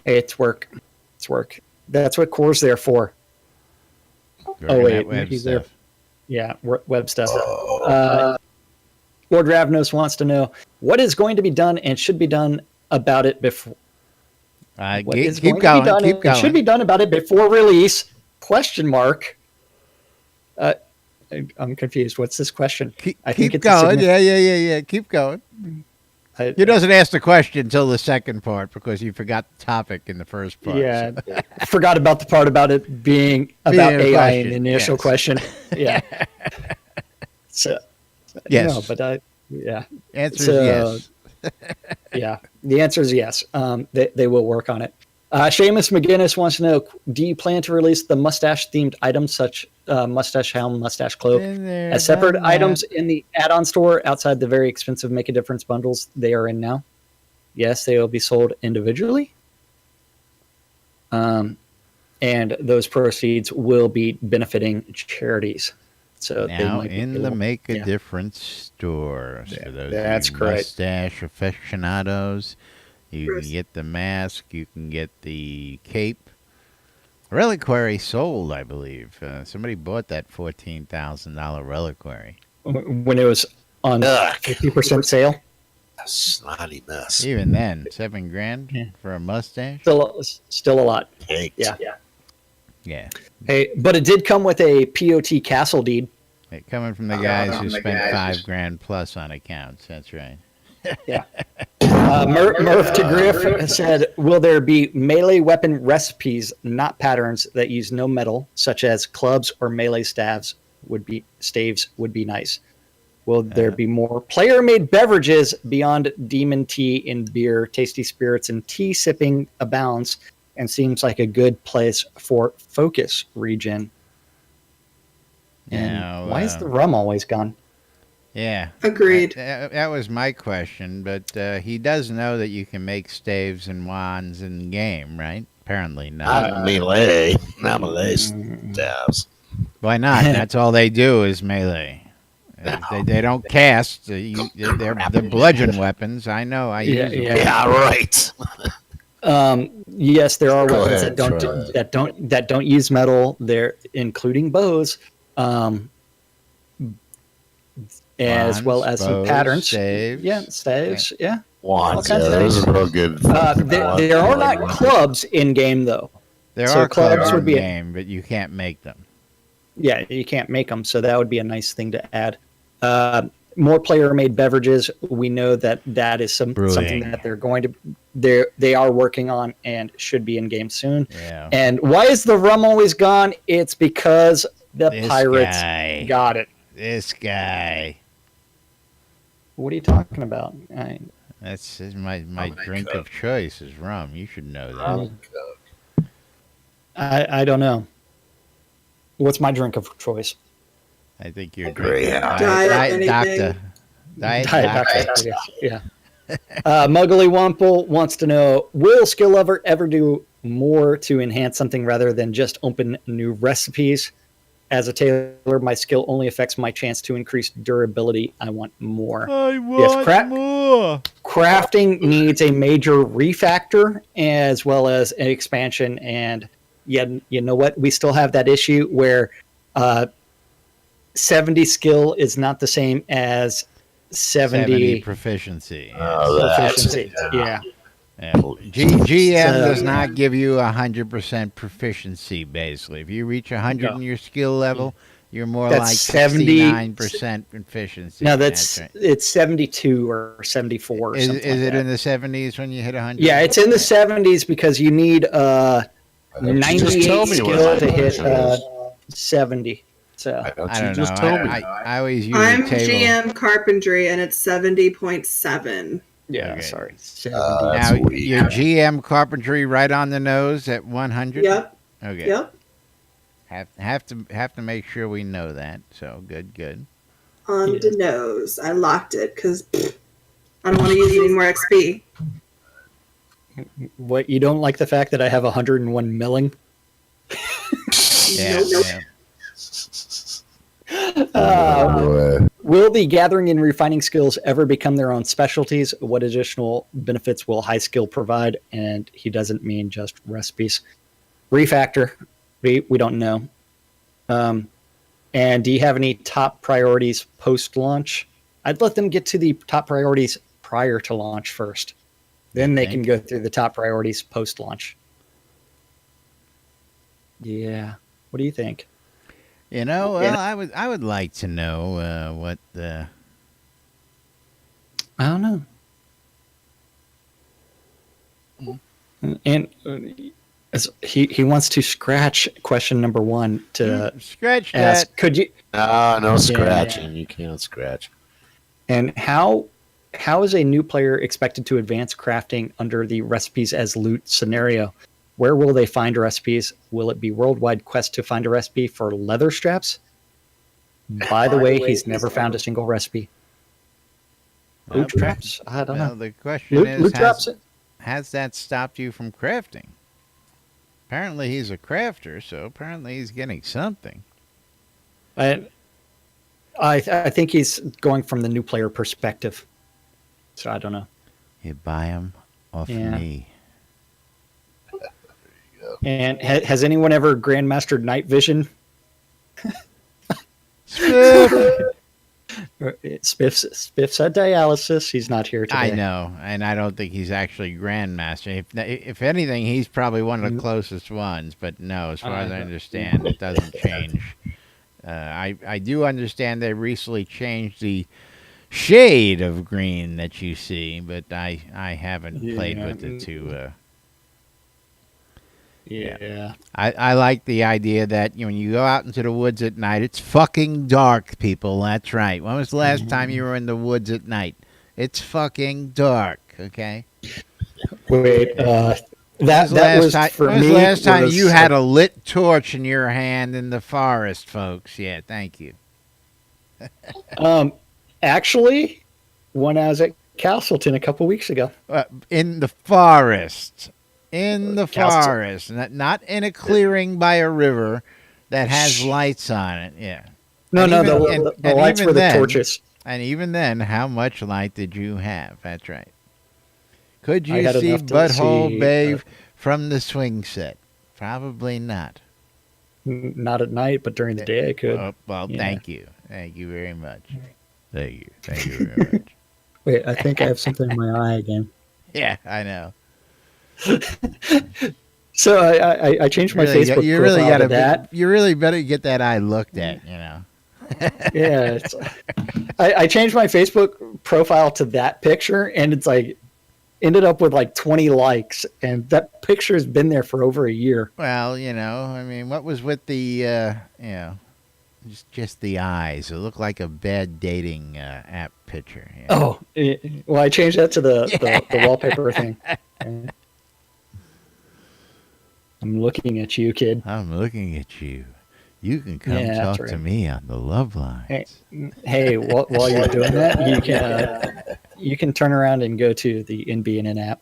Hey, it's work. It's work. That's what Core's there for. Working wait, that web he's there. stuff. Yeah, web stuff. Lord Ravnos wants to know what is going to be done and should be done about it before. What is Keep going to be going. done Keep and going. should be done about it before release? Question mark. I'm confused. What's this question? Keep going. Yeah. Keep going. He doesn't ask the question until the second part because you forgot the topic in the first part. Yeah, so. forgot about the part about it being about Being a AI in question, the initial yes. question. Yeah. So, Yes. No, but yeah. Answer So, is yes. Yeah, the answer is yes. They will work on it. Seamus McGinnis wants to know: do you plan to release the mustache-themed items such mustache helm, mustache cloak Been there, as separate done that. items in the add-on store outside the very expensive Make a Difference bundles they are in now? Yes, they will be sold individually. And those proceeds will be benefiting charities. So they Now might be in the able- Make a yeah. Difference store. For those that's of you correct. mustache aficionados, you Chris. can get the mask, you can get the cape. Reliquary sold, I believe. Somebody bought that $14,000 reliquary. When it was on Ugh. 50% sale. A snotty mess. Even then, $7,000 Yeah. for a mustache. Still a lot. Tanked. Yeah. Yeah, Hey, but it did come with a POT castle deed. Hey, coming from the guys who spent $5,000 plus on accounts. That's right. Murph to Griff said, will there be melee weapon recipes, not patterns, that use no metal, such as clubs or melee staves would be nice. Will there be more player-made beverages beyond demon tea and beer? Tasty spirits and tea sipping abounds and seems like a good place for focus regen. And Now, why is the rum always gone? Yeah. Agreed. That was my question, but he does know that you can make staves and wands in game, right? Apparently not. Not melee. Not melee stabs. Why not? That's all they do is melee. They don't cast. They're bludgeon weapons. I know. I use them. Yeah, right. Yes, there are Go weapons ahead, that don't use metal. They're including bows, as well as some bows, patterns. staves. Yeah, staves. Yeah. Wands. kinds Yeah, of those are real good. There are not clubs in game though. There So are clubs clubs would in be a- game, but you can't make them. Yeah, you can't make them, so that would be a nice thing to add. More player-made beverages. We know that is something Brewing. that they are working on and should be in game soon. Yeah. And why is the rum always gone? It's because the This pirates guy. got it. This guy. What are you talking about? That's my drink of choice is rum. You should know that. I don't know. What's my drink of choice? I think you're Greyhound. Diet anything. Doctor. Diet Diet Doctor. Dr. Yeah. Muggly Wumple wants to know, will Skill Lover ever do more to enhance something rather than just open new recipes? As a tailor, my skill only affects my chance to increase durability. I want more. I want more. Crafting needs a major refactor as well as an expansion. And you know what? We still have that issue where 70 skill is not the same as 70 proficiency. proficiency. Yeah. GM So- does not give you 100% proficiency, basically. If you reach 100 in your skill level, you're more That's like 70 69% proficiency. No, that's right. it's 72 or 74 or Is something it like that. in the 70s when you hit 100? Yeah, it's in the 70s because you need Just 98 tell me skill what to my hit version is. 70. So I don't just know. tell me? I always use I'm a table. GM carpentry and it's 70.7. yeah, Okay. sorry. 70. Now, That's weak. your GM carpentry right on the nose at 100? Yep. Okay. Yep. Have to make sure we know that. So good. On the nose. I locked it because I don't want to use any more XP. What, you don't like the fact that I have 101 milling? Yeah. Nope. yeah. Will the gathering and refining skills ever become their own specialties? What additional benefits will high skill provide? And he doesn't mean just recipes. Refactor, we don't know. And do you have any top priorities post-launch? I'd let them get to the top priorities prior to launch first. Then they can go through the top priorities post-launch. Yeah. What do you think? You know, well, I would like to know what the. I don't know. And he wants to scratch question number 1 to scratch ask. that. Could you? No scratching. You can't scratch. And how is a new player expected to advance crafting under the recipes as loot scenario? Where will they find recipes? Will it be worldwide quest to find a recipe for leather straps? By the way, he's never found a single recipe. Loot traps? I don't know. The question is, Loot traps? has that stopped you from crafting? Apparently he's a crafter, so apparently he's getting something. I think he's going from the new player perspective. So I don't know. You buy them off me. And has anyone ever grandmastered night vision? Spiff's at dialysis. He's not here today. I know, and I don't think he's actually grandmaster. If anything, he's probably one of the closest ones. But no, as far as I understand, it doesn't change. I do understand they recently changed the shade of green that you see, but I haven't played with it too. Yeah. I like the idea that when you go out into the woods at night, it's fucking dark, people. That's right. When was the last time you were in the woods at night? It's fucking dark, okay? Wait, that was for me. When was the last time you had a lit torch in your hand in the forest, folks? Yeah, thank you. Actually, when I was at Castleton a couple weeks ago. In the forest. In the forest, not in a clearing by a river that has lights on it. Yeah. The lights were the torches. And even then, how much light did you have? That's right. Could you see Butthole Babe from the swing set? Probably not. Not at night, but during the day I could. Thank you. Thank you very much. Thank you. Thank you very much. Wait, I think I have something in my eye again. Yeah, I know. So I changed my Facebook profile to that. You really better get that eye looked at, you know. Yeah. I changed my Facebook profile to that picture, and it's like ended up with like 20 likes, and that picture has been there for over a year. Well, I mean, what was with the, just the eyes? It looked like a bad dating app picture. You know? Well, I changed that to the wallpaper thing. I'm looking at you, kid. I'm looking at you. You can come talk to me on the love lines. Hey, while you're doing that, you can turn around and go to the NBNN app.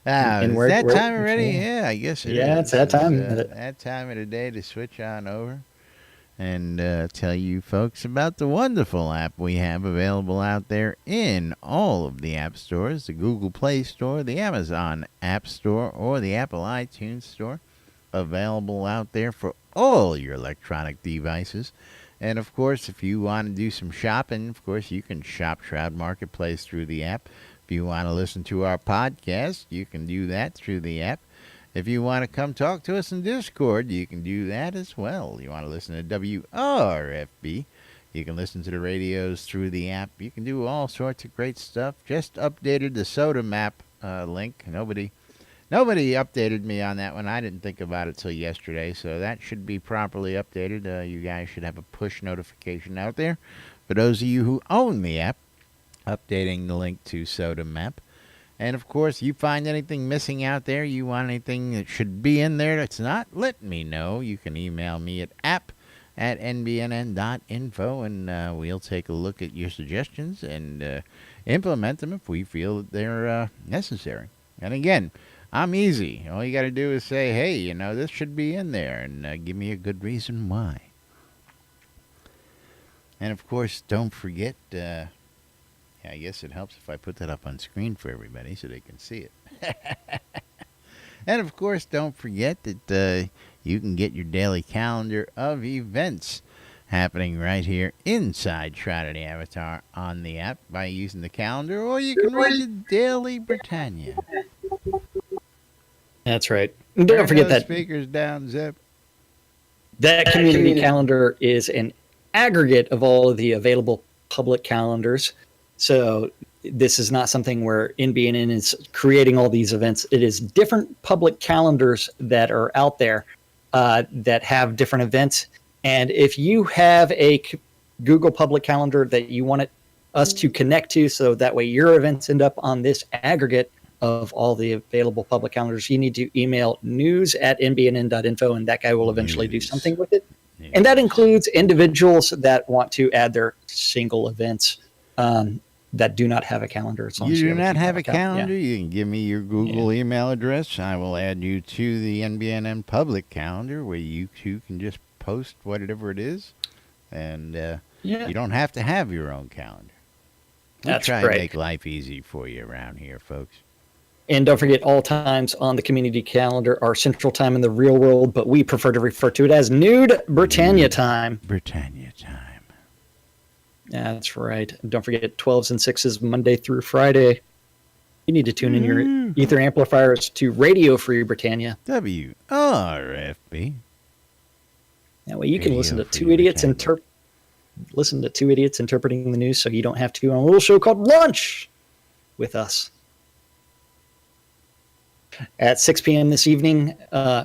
Is that time already? Yeah, I guess it is. Yeah, it's that time. That time of the day to switch on over and tell you folks about the wonderful app we have available out there in all of the app stores, the Google Play Store, the Amazon App Store, or the Apple iTunes Store. Available out there for all your electronic devices. And, of course, if you want to do some shopping, of course, you can shop Shroud Marketplace through the app. If you want to listen to our podcast, you can do that through the app. If you want to come talk to us in Discord, you can do that as well. You want to listen to WRFB, you can listen to the radios through the app. You can do all sorts of great stuff. Just updated the Soda Map link. Nobody updated me on that one. I didn't think about it till yesterday, so that should be properly updated. You guys should have a push notification out there. For those of you who own the app, updating the link to Soda Map. And, of course, you find anything missing out there, you want anything that should be in there that's not, let me know. You can email me at app@nbnn.info, and we'll take a look at your suggestions and implement them if we feel that they're necessary. And, again, I'm easy. All you got to do is say, hey, this should be in there, and give me a good reason why. And of course, don't forget. I guess it helps if I put that up on screen for everybody so they can see it. And of course, don't forget that you can get your daily calendar of events happening right here inside Shroud of the Avatar on the app by using the calendar, or you can read the Daily Britannia. That's right. And don't forget that speakers down, Zip. that community calendar is an aggregate of all of the available public calendars. So this is not something where NBNN is creating all these events. It is different public calendars that are out there that have different events. And if you have a Google public calendar that you want us to connect to, so that way your events end up on this aggregate of all the available public calendars, you need to email news@nbnn.info, and that guy will eventually do something with it. And that includes individuals that want to add their single events that do not have a calendar. As long You as do not have a calendar. calendar? You can give me your Google email address. I will add you to the NBNN public calendar where you too can just post whatever it is. And you don't have to have your own calendar. We That's try great. and make life easy for you around here, folks. And don't forget, all times on the community calendar are Central Time in the real world, but we prefer to refer to it as Nude Britannia Time. Britannia Time. That's right. And don't forget, 12s and 6s Monday through Friday. You need to tune in your ether amplifiers to Radio Free Britannia. WRFB. That way you can Radio listen to Free two idiots Britannia. listen to two idiots interpreting the news, so you don't have to on a little show called Lunch with us. At 6 p.m. this evening,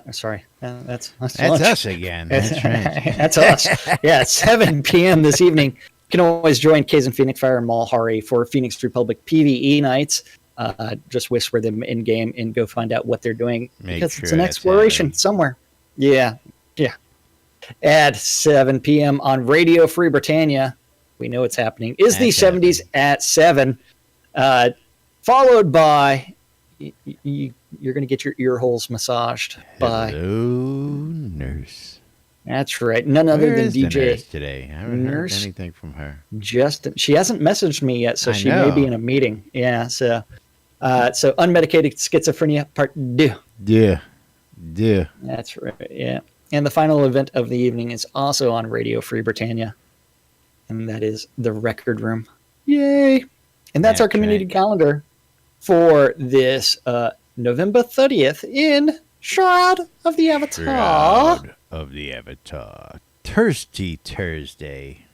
sorry, that's lunch. us again. That's right. That's us. Yeah, at 7 p.m. this evening, you can always join Kazen Phoenix Fire and Malhari for Phoenix Republic PvE nights. Just whisper them in game and go find out what they're doing, because sure it's an that's exploration happening. somewhere. Yeah. At 7 p.m. on Radio Free Britannia, we know it's happening, is the That's 70s at 7, followed by you're going to get your ear holes massaged by. Hello, nurse. That's right, none other Where than is the DJ nurse today? I haven't heard Nurse? anything from her. Justin. She hasn't messaged me yet, so I she may be know. in a meeting. Yeah, so unmedicated schizophrenia part 2. Yeah. That's right. Yeah. And the final event of the evening is also on Radio Free Britannia, and that is the Record Room. Yay! And that's our That's community right. calendar for this November 30th in Shroud of the Avatar. Shroud of the Avatar. Thirsty Thursday.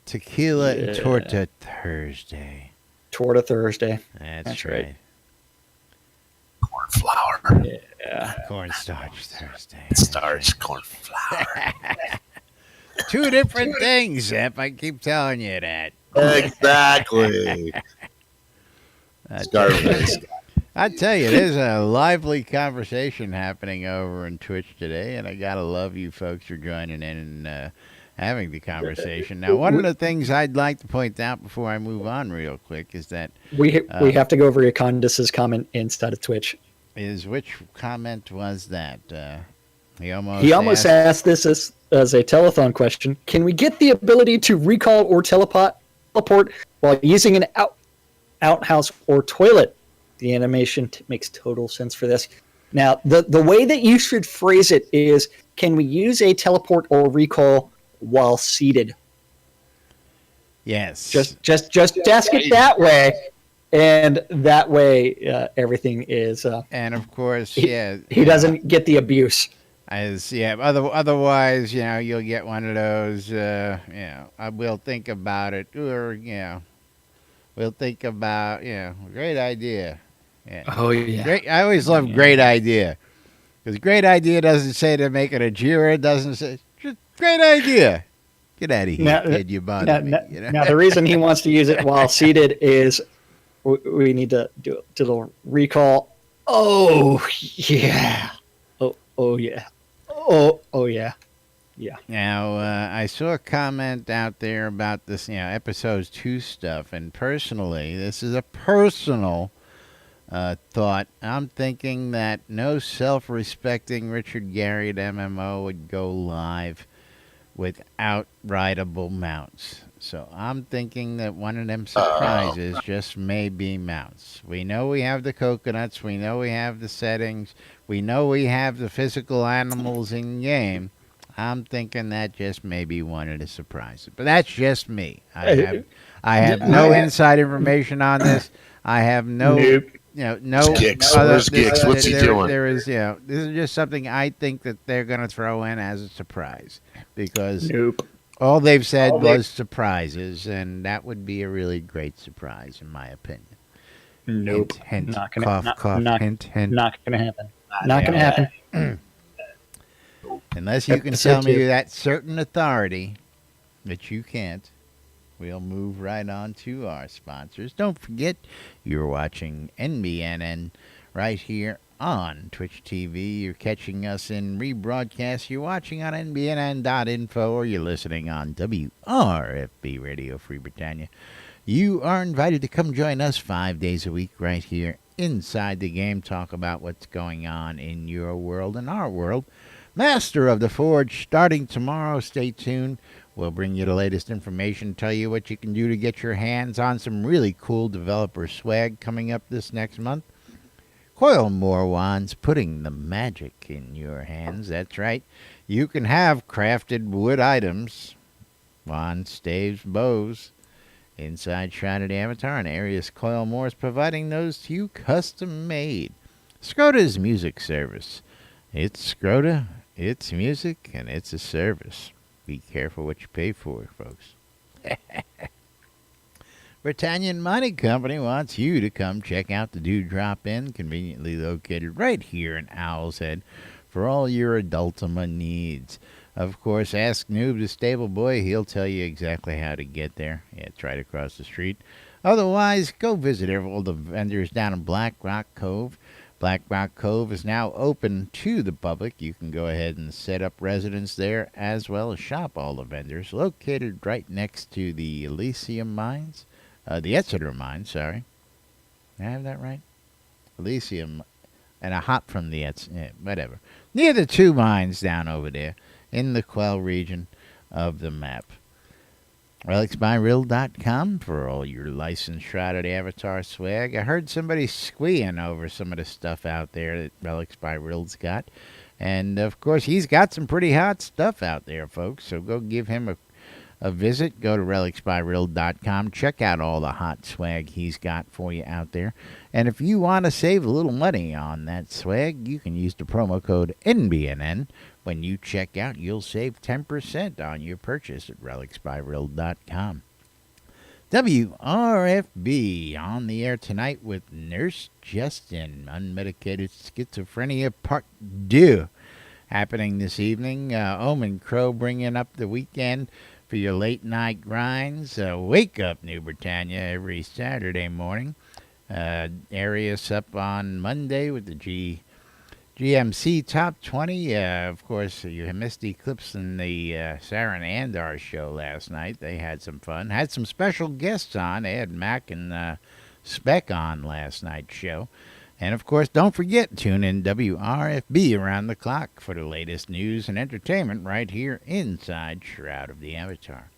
Tequila and Yeah. Torta Thursday. Torta Thursday. That's right. right. Cornflower. Yeah. Cornstarch Thursday. Starch, cornflower. Two different things, Zep. I keep telling you that. Exactly. Scarface. I tell you, there's a lively conversation happening over on Twitch today, and I gotta love you folks for joining in and having the conversation. Now, one of the things I'd like to point out before I move on real quick is that We have to go over Candace's comment inside of Twitch. which comment was that? He almost He asked this as a telethon question. Can we get the ability to recall or teleport while using an outhouse or toilet? The animation makes total sense for this. Now, the way that you should phrase it is, can we use a teleport or recall while seated? Yes. Just ask it that way, and that way everything is. And of course, He doesn't get the abuse. Otherwise, you'll get one of those. I will think about it, or we'll think about. Great idea. Yeah. Oh yeah. Great. I always love great idea, because great idea doesn't say to make it a Jira. It doesn't say just great idea. Get out of here, kid. You bother me. Now, the reason he wants to use it while seated is we need to do a little recall. Oh yeah. Oh yeah. Oh yeah. Yeah. Now, I saw a comment out there about this, episodes 2 stuff, and personally, this is a personal thought. I'm thinking that no self-respecting Richard Garriott MMO would go live without rideable mounts. So I'm thinking that one of them surprises just may be mounts. We know we have the coconuts. We know we have the settings. We know we have the physical animals in game. I'm thinking that just may be one of the surprises. But that's just me. I have no inside information on this. I have no, Nope. no. Gix. other- Where's Gix? What's he doing? There is, this is just something I think that they're going to throw in as a surprise because Nope. all they've said was surprises, and that would be a really great surprise, in my opinion. Nope. Hint, hint, Not gonna, cough, not, cough, not, hint, hint. not gonna happen. Not gonna happen. Unless you can Episode tell me 2. that certain authority, which you can't, we'll move right on to our sponsors. Don't forget, you're watching NBNN right here on Twitch TV. You're catching us in rebroadcast. You're watching on NBNN.info, or you're listening on WRFB Radio Free Britannia. You are invited to come join us 5 days a week right here inside the game. Talk about what's going on in your world and our world. Master of the Forge starting tomorrow. Stay tuned. We'll bring you the latest information, tell you what you can do to get your hands on some really cool developer swag coming up this next month. Coil More Wands, putting the magic in your hands. That's right. You can have crafted wood items, wands, staves, bows, inside Shrouded Avatar, and Arius Coil More is providing those to you custom made. Scrota's music service. It's Scrota, it's music, and it's a service. Be careful what you pay for, folks. Britannian Mining Company wants you to come check out the Dewdrop Inn, conveniently located right here in Owl's Head, for all your Adultima needs. Of course, ask Noob the Stable Boy. He'll tell you exactly how to get there. Yeah, it's right across the street. Otherwise, go visit all the vendors down in Black Rock Cove. Black Rock Cove is now open to the public. You can go ahead and set up residence there as well as shop all the vendors. Located right next to the Elysium Mines. The Exeter Mines, sorry. Did I have that right? Elysium and a hop from the whatever. Near the two mines down over there in the Quell region of the map. RelicsByRill.com for all your licensed Shrouded Avatar swag. I heard somebody squealing over some of the stuff out there that Relics by Rill's got. And, of course, he's got some pretty hot stuff out there, folks. So go give him a visit. Go to RelicsByRill.com. Check out all the hot swag he's got for you out there. And if you want to save a little money on that swag, you can use the promo code NBNN. When you check out, you'll save 10% on your purchase at RelicsByRill.com. WRFB on the air tonight with Nurse Justin, Unmedicated Schizophrenia Part 2, happening this evening. Omen Crow bringing up the weekend for your late night grinds. Wake Up New Britannia every Saturday morning. Arius up on Monday with the GMC Top 20. Of course, you missed Eclipse in the Sarah and Andar show last night. They had some fun. Had some special guests on. They had Mac and Spec on last night's show. And, of course, don't forget, tune in WRFB around the clock for the latest news and entertainment right here inside Shroud of the Avatar.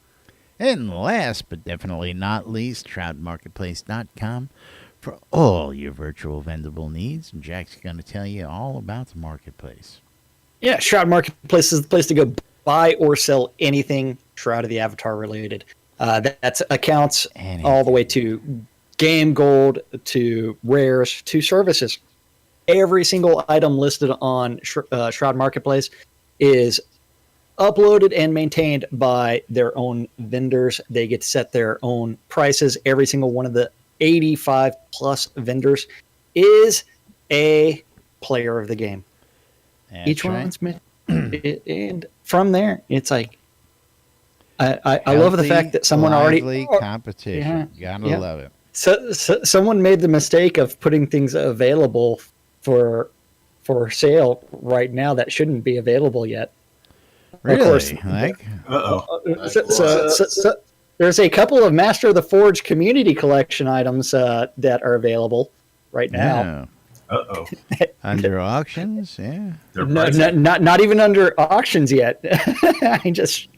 And last but definitely not least, ShroudMarketplace.com for all your virtual vendable needs. And Jack's going to tell you all about the marketplace. Yeah, Shroud Marketplace is the place to go buy or sell anything Shroud of the Avatar related. That's accounts all the way to game gold, to rares, to services. Every single item listed on Shroud Marketplace is uploaded and maintained by their own vendors. They get to set their own prices. Every single one of the 85 plus vendors is a player of the game. That's Each right. one's and from there, it's like I love the fact that someone lively already competition. Gotta love it. So someone made the mistake of putting things available for sale right now that shouldn't be available yet. Really? Of course, Uh-oh. there's a couple of Master of the Forge Community Collection items that are available right now. Uh-oh. Under auctions, yeah. They're No, pricey. not even under auctions yet. I just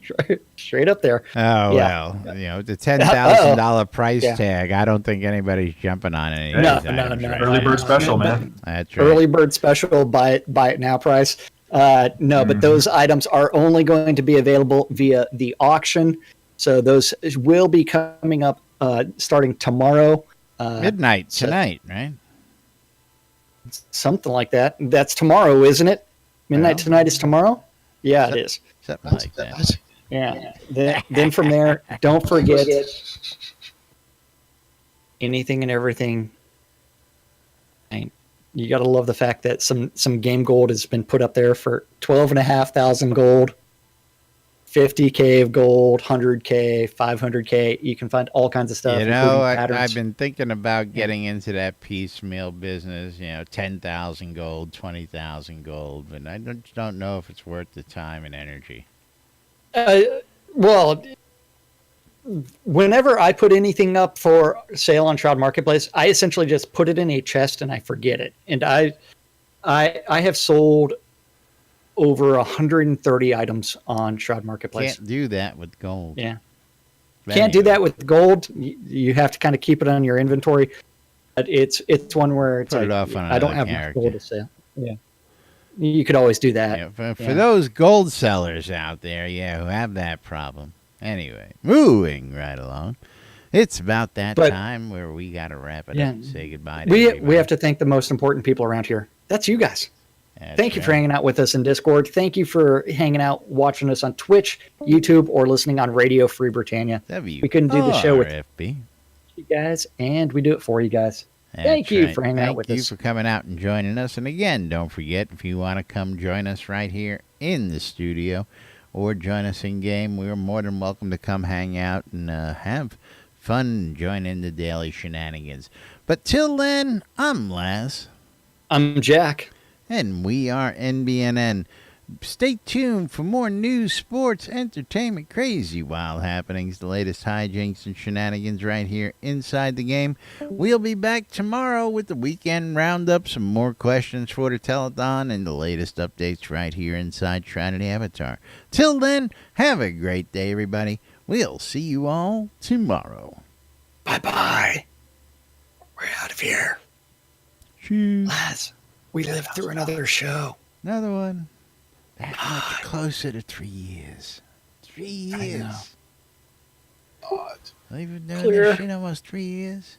straight up there. Oh, Yeah. well, the $10,000 price Yeah. tag, I don't think anybody's jumping on any of No, these no, items no. right Early now. bird special, man. That's right. Early bird special, buy it now price. No, but those items are only going to be available via the auction. So those will be coming up starting tomorrow. Midnight tonight, right? Something like that. That's tomorrow, isn't it? Midnight Well, tonight is tomorrow? Yeah, it is. Something like that. Yeah. Then from there, don't forget anything and everything. You got to love the fact that some game gold has been put up there for 12,500 gold, 50K of gold, 100K, 500K. You can find all kinds of stuff. You know, including patterns. I've been thinking about getting into that piecemeal business, 10,000 gold, 20,000 gold, but I don't know if it's worth the time and energy. Well, whenever I put anything up for sale on Shroud Marketplace, I essentially just put it in a chest and I forget it. And I have sold over 130 items on Shroud Marketplace. Can't do that with gold. Yeah. But Can't do anyway, that with gold. You have to kind of keep it on your inventory. But it's one where it's Put it like, off on I don't another have much character. gold to sell. Yeah. You could always do that. For Yeah. those gold sellers out there, who have that problem. Anyway, moving right along. It's about that But- time where we got to wrap it Yeah. up and say goodbye to We everybody. have to thank the most important people around here. That's you guys. That's Thank you for right. hanging out with us in Discord. Thank you for hanging out, watching us on Twitch, YouTube, or listening on Radio Free Britannia. We couldn't do the show with WRFB. you guys, and we do it for you guys. That's Thank you right. for hanging out with Thank you us. for coming out and joining us. And again, don't forget, if you want to come join us right here in the studio or join us in game, we're more than welcome to come hang out and have fun and join in the daily shenanigans. But till then, I'm Les. I'm Jack. And we are NBNN. Stay tuned for more news, sports, entertainment, crazy wild happenings, the latest hijinks and shenanigans right here inside the game. We'll be back tomorrow with the weekend roundup, some more questions for the telethon, and the latest updates right here inside Shroud Avatar. Till then, have a great day, everybody. We'll see you all tomorrow. Bye-bye. We're out of here. Cheers. Laz, we lived through another show. Another one. That much closer to 3 years. 3 years. Odd. We've been doing Clear. this shit almost 3 years.